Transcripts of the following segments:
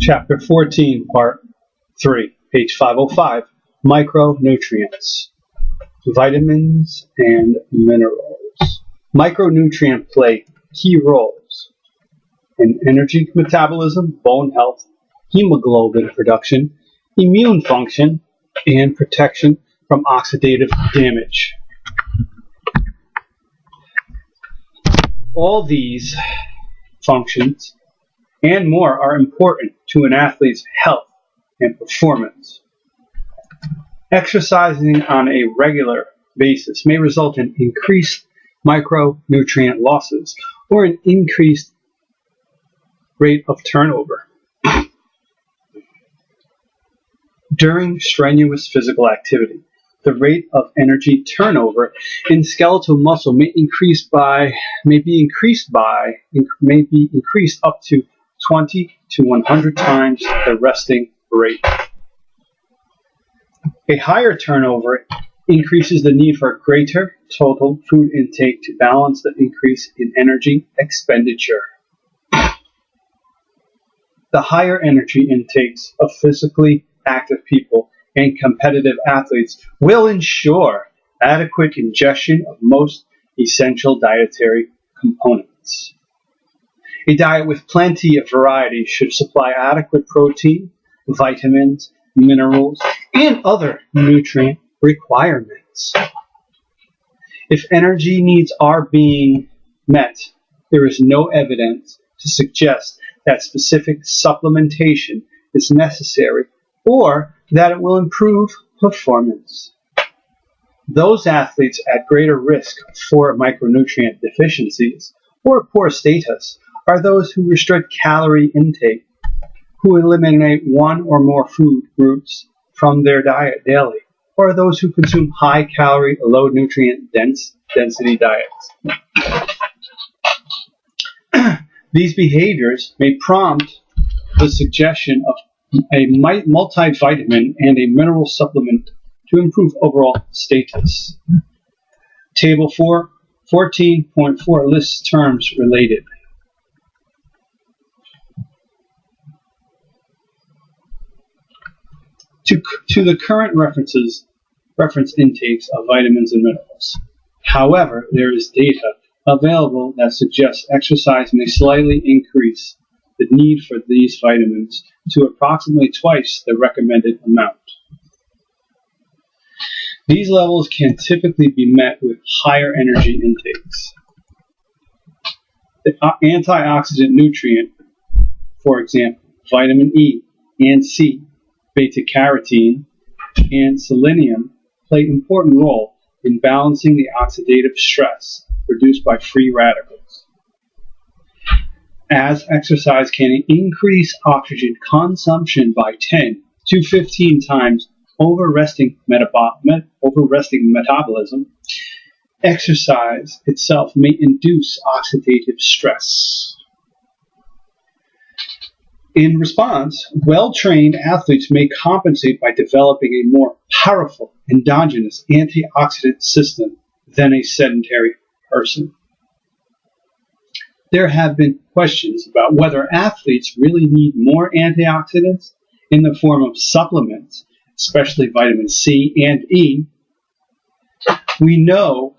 Chapter 14, Part 3, page 505, Micronutrients, Vitamins and Minerals. Micronutrients play key roles in energy metabolism, bone health, hemoglobin production, immune function, and protection from oxidative damage. All these functions and more are important to an athlete's health and performance. Exercising on a regular basis may result in increased micronutrient losses or an increased rate of turnover. During strenuous physical activity, the rate of energy turnover in skeletal muscle may be increased up to 20 to 100 times the resting rate. A higher turnover increases the need for greater total food intake to balance the increase in energy expenditure. The higher energy intakes of physically active people and competitive athletes will ensure adequate ingestion of most essential dietary components. A diet with plenty of variety should supply adequate protein, vitamins, minerals, and other nutrient requirements. If energy needs are being met, there is no evidence to suggest that specific supplementation is necessary or that it will improve performance. Those athletes at greater risk for micronutrient deficiencies or poor status are those who restrict calorie intake, who eliminate one or more food groups from their diet daily, or those who consume high-calorie, low-nutrient density diets. These behaviors may prompt the suggestion of a multivitamin and a mineral supplement to improve overall status. Table 14.4 lists terms related. To the current reference intakes of vitamins and minerals. However, there is data available that suggests exercise may slightly increase the need for these vitamins to approximately twice the recommended amount. These levels can typically be met with higher energy intakes. The antioxidant nutrient, for example, vitamin E and C, beta-carotene, and selenium play an important role in balancing the oxidative stress produced by free radicals. As exercise can increase oxygen consumption by 10 to 15 times over resting metabolism, exercise itself may induce oxidative stress. In response, well-trained athletes may compensate by developing a more powerful endogenous antioxidant system than a sedentary person. There have been questions about whether athletes really need more antioxidants in the form of supplements, especially vitamin C and E. We know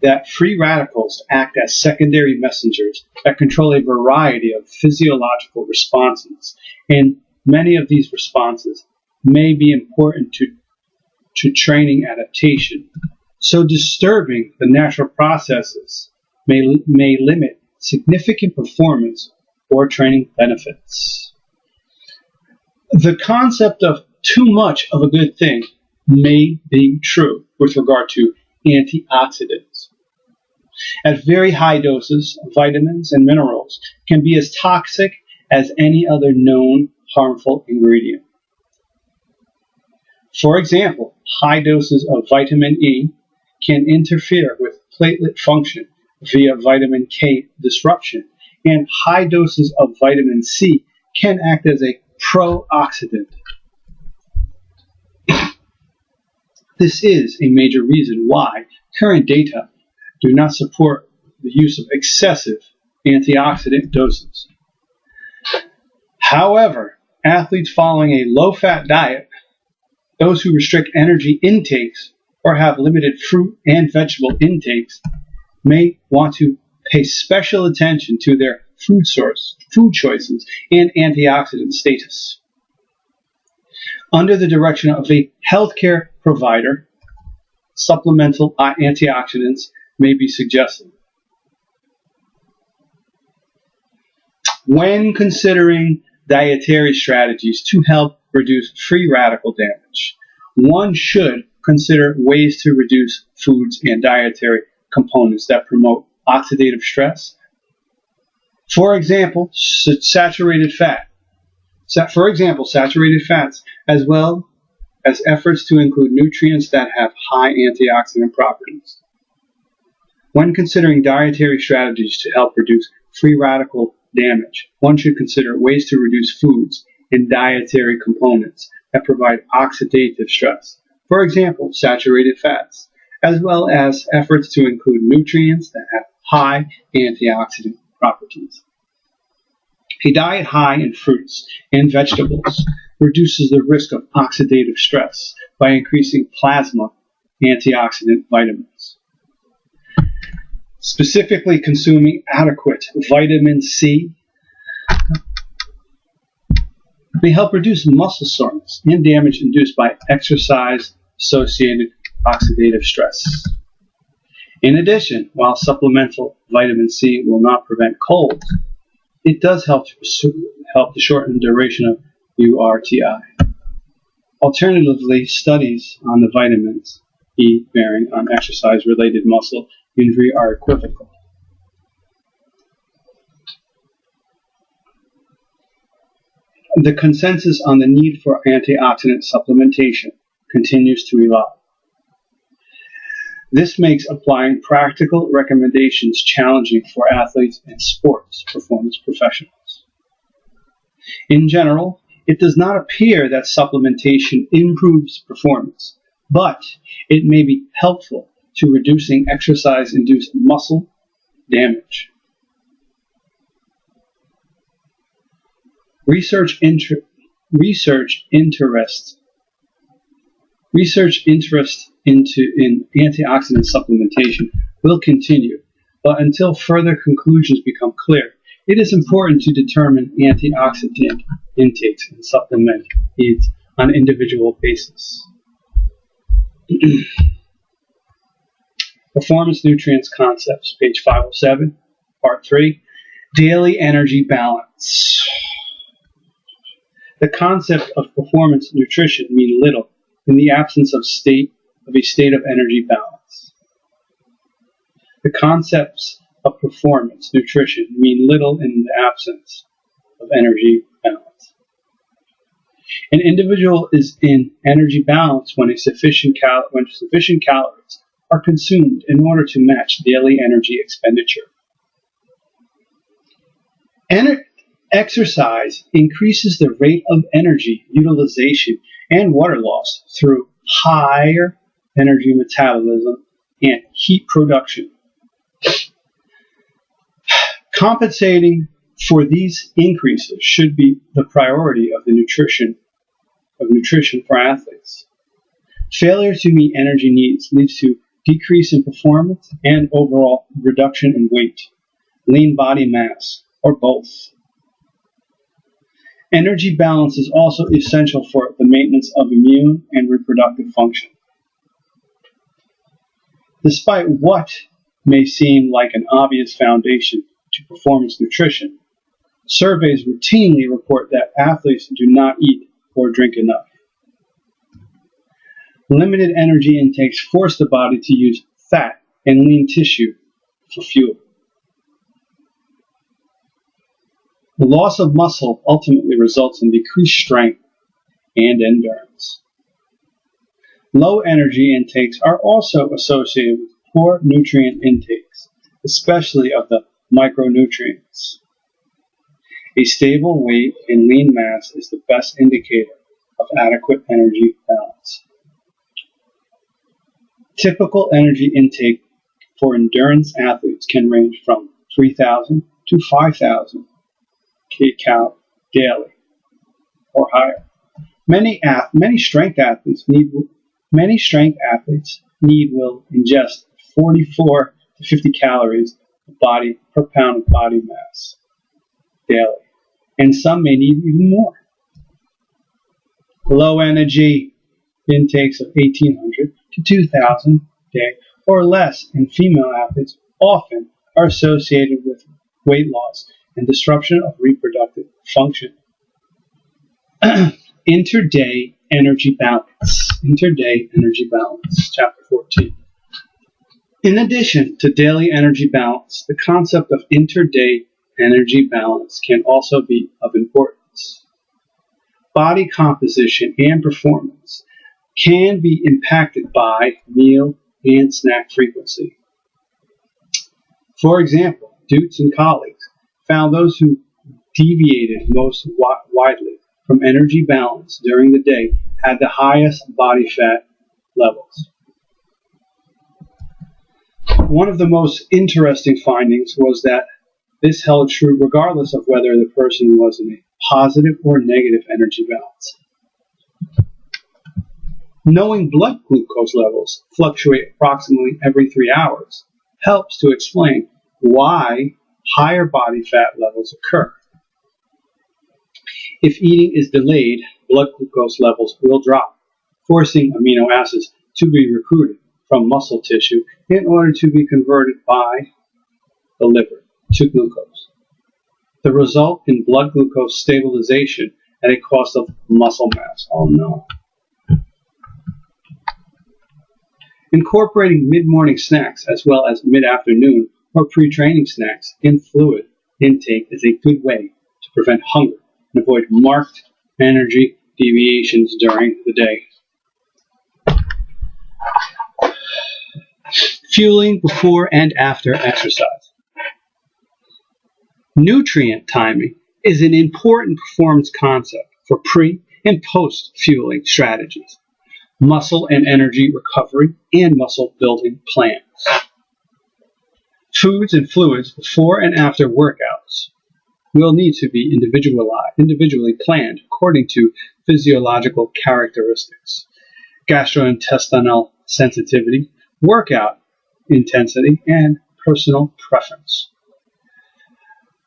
that free radicals act as secondary messengers that control a variety of physiological responses, and many of these responses may be important to training adaptation. So disturbing the natural processes may limit significant performance or training benefits. The concept of too much of a good thing may be true with regard to antioxidants. At very high doses, vitamins and minerals can be as toxic as any other known harmful ingredient. For example, high doses of vitamin E can interfere with platelet function via vitamin K disruption, and high doses of vitamin C can act as a pro-oxidant. This is a major reason why current data do not support the use of excessive antioxidant doses. However, athletes following a low-fat diet, those who restrict energy intakes or have limited fruit and vegetable intakes may want to pay special attention to their food choices, and antioxidant status. Under the direction of a healthcare provider, supplemental antioxidants may be suggested. When considering dietary strategies to help reduce free radical damage, one should consider ways to reduce foods and dietary components that promote oxidative stress. For example, saturated fats, as well as efforts to include nutrients that have high antioxidant properties. When considering dietary strategies to help reduce free radical damage, one should consider ways to reduce foods and dietary components that provide oxidative stress. For example, saturated fats, as well as efforts to include nutrients that have high antioxidant properties. A diet high in fruits and vegetables reduces the risk of oxidative stress by increasing plasma antioxidant vitamins. Specifically, consuming adequate vitamin C may help reduce muscle soreness and damage induced by exercise-associated oxidative stress. In addition, while supplemental vitamin C will not prevent colds, it does help to shorten the duration of URTI. Alternatively, studies on the vitamins E bearing on exercise-related muscle injury are equivocal. The consensus on the need for antioxidant supplementation continues to evolve. This makes applying practical recommendations challenging for athletes and sports performance professionals. In general, it does not appear that supplementation improves performance, but it may be helpful to reducing exercise-induced muscle damage. Research interest in antioxidant supplementation will continue, but until further conclusions become clear, it is important to determine antioxidant intakes and supplement needs on an individual basis. Performance Nutrients Concepts, page 507, part 3, Daily Energy Balance. The concept of performance nutrition mean little in the absence of a state of energy balance. The concepts of performance nutrition mean little in the absence of energy balance. An individual is in energy balance when sufficient calories are consumed in order to match daily energy expenditure. Exercise increases the rate of energy utilization and water loss through higher energy metabolism and heat production. Compensating for these increases should be the priority of nutrition for athletes. Failure to meet energy needs leads to decrease in performance and overall reduction in weight, lean body mass, or both. Energy balance is also essential for the maintenance of immune and reproductive function. Despite what may seem like an obvious foundation to performance nutrition, surveys routinely report that athletes do not eat or drink enough. Limited energy intakes force the body to use fat and lean tissue for fuel. The loss of muscle ultimately results in decreased strength and endurance. Low energy intakes are also associated with poor nutrient intakes, especially of the micronutrients. A stable weight and lean mass is the best indicator of adequate energy balance. Typical energy intake for endurance athletes can range from 3,000 to 5,000 kcal daily. or higher. Many strength athletes will ingest 44 to 50 calories per pound of body mass daily, and some may need even more. Low energy intakes of 1,800 to 2,000 a day or less in female athletes often are associated with weight loss and disruption of reproductive function. Interday energy balance. Interday energy balance, chapter 14. In addition to daily energy balance, the concept of interday energy balance can also be of importance. Body composition and performance can be impacted by meal and snack frequency. For example, Dutz and colleagues found those who deviated most widely from energy balance during the day had the highest body fat levels. One of the most interesting findings was that this held true regardless of whether the person was in a positive or negative energy balance. Knowing blood glucose levels fluctuate approximately every 3 hours helps to explain why higher body fat levels occur. If eating is delayed, blood glucose levels will drop, forcing amino acids to be recruited from muscle tissue in order to be converted by the liver to glucose. The result in blood glucose stabilization at a cost of muscle mass. Oh no. Incorporating mid-morning snacks as well as mid-afternoon or pre-training snacks in fluid intake is a good way to prevent hunger and avoid marked energy deviations during the day. Fueling before and after exercise. Nutrient timing is an important performance concept for pre- and post-fueling strategies, muscle and energy recovery, and muscle building plans. Foods and fluids before and after workouts will need to be individually planned according to physiological characteristics, gastrointestinal sensitivity, workout intensity, and personal preference.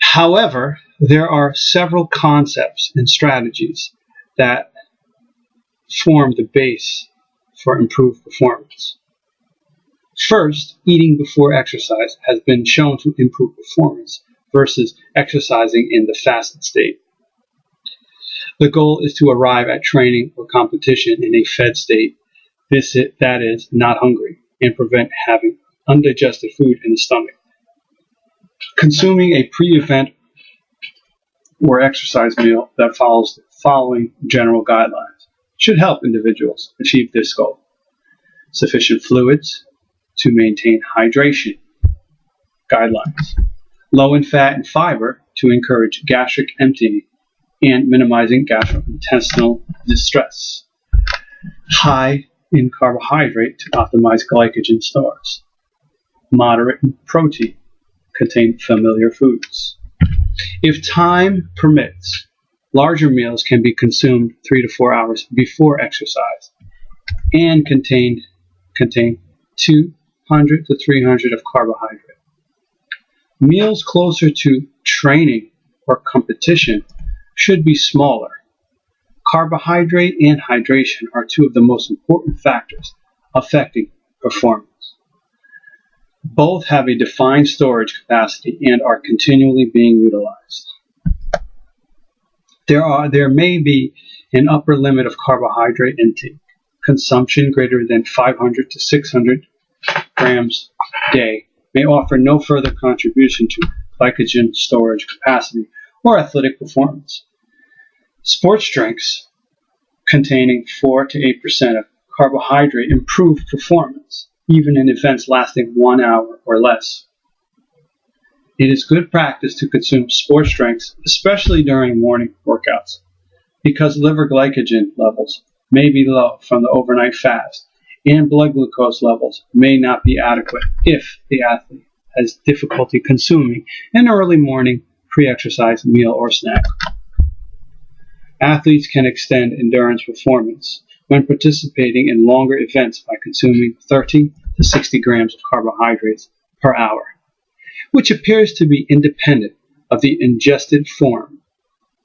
However, there are several concepts and strategies that form the base for improved performance. First, eating before exercise has been shown to improve performance versus exercising in the fasted state. The goal is to arrive at training or competition in a fed state, that is, not hungry, and prevent having undigested food in the stomach. Consuming a pre-event or exercise meal that follows the following general guidelines should help individuals achieve this goal. Sufficient fluids to maintain hydration. Guidelines. Low in fat and fiber to encourage gastric emptying and minimizing gastrointestinal distress. High in carbohydrate to optimize glycogen stores. Moderate in protein. Contain familiar foods. If time permits, larger meals can be consumed 3 to 4 hours before exercise and contain 200 to 300 of carbohydrate. Meals closer to training or competition should be smaller. Carbohydrate and hydration are two of the most important factors affecting performance. Both have a defined storage capacity and are continually being utilized. There may be an upper limit of carbohydrate intake. Consumption greater than 500 to 600 grams a day may offer no further contribution to glycogen storage capacity or athletic performance. Sports drinks containing 4 to 8% of carbohydrate improve performance, even in events lasting 1 hour or less. It is good practice to consume sports drinks, especially during morning workouts, because liver glycogen levels may be low from the overnight fast, and blood glucose levels may not be adequate if the athlete has difficulty consuming an early morning pre-exercise meal or snack. Athletes can extend endurance performance when participating in longer events by consuming 30 to 60 grams of carbohydrates per hour, which appears to be independent of the ingested form,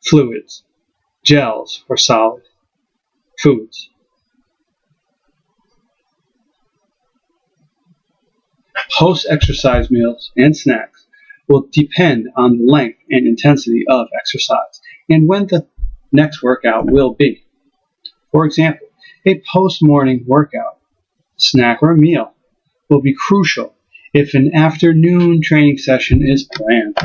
fluids, gels, or solid foods. Post-exercise meals and snacks will depend on the length and intensity of exercise and when the next workout will be. For example, a post-morning workout, snack, or meal will be crucial if an afternoon training session is planned.